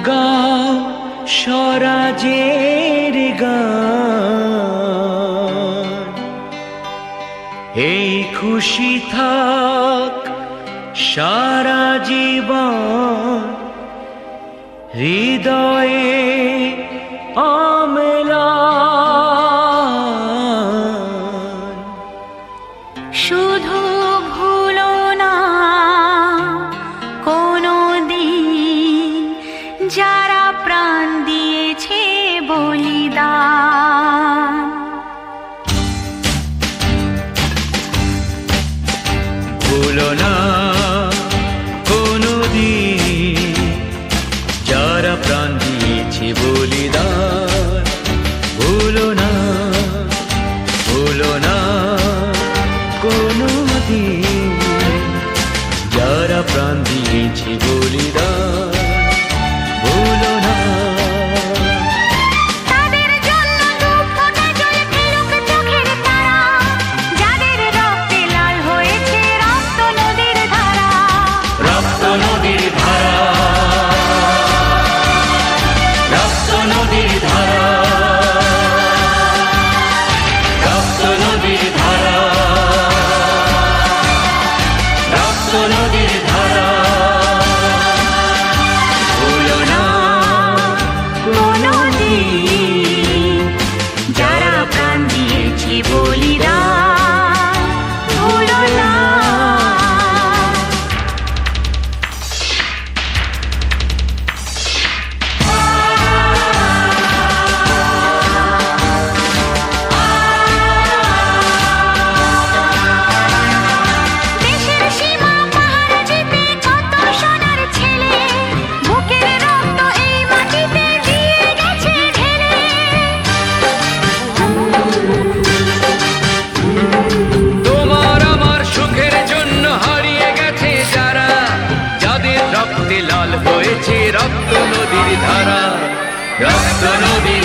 গাও স্বরাজের গান, এই খুশি থাক সারা জীবন হৃদয়ে অম্লান। শুধু ভুলো না কোনো দিন যারা প্রাণ দিয়েছে বলিদান। ভুলো না কোনো দিন যারা প্রাণ দিয়েছে বলিদান। ভুলো না, ভুলো না কোনো দিন যারা প্রাণ দিয়েছে বলিদান। ভুলো না। তাদের জন্য দু ফোঁটা জল ফেলুক চোখের তারা, যাদের রক্তে লাল হয়েছে রক্ত নদীর ধারা। রক্ত নদীর ধারা, রক্ত নদীর ধারা, রক্ত নদীর ধারা, রক্ত নদীর ধারা। ভুলো না কোনো দিন যারা প্রাণ দিয়েছে বলিদান। ভুলো না। দেশের সীমা পাহারা যেতে কত সোনার ছেলে, বুকের রক্ত এই মাটিতে দিয়ে গেছে ঢেলে। তোমার আমার সুখের জন্য হারিয়ে গেছে যারা, যাদের রক্তে লাল হয়েছে রক্ত নদীর ধারা। রক্ত নদীর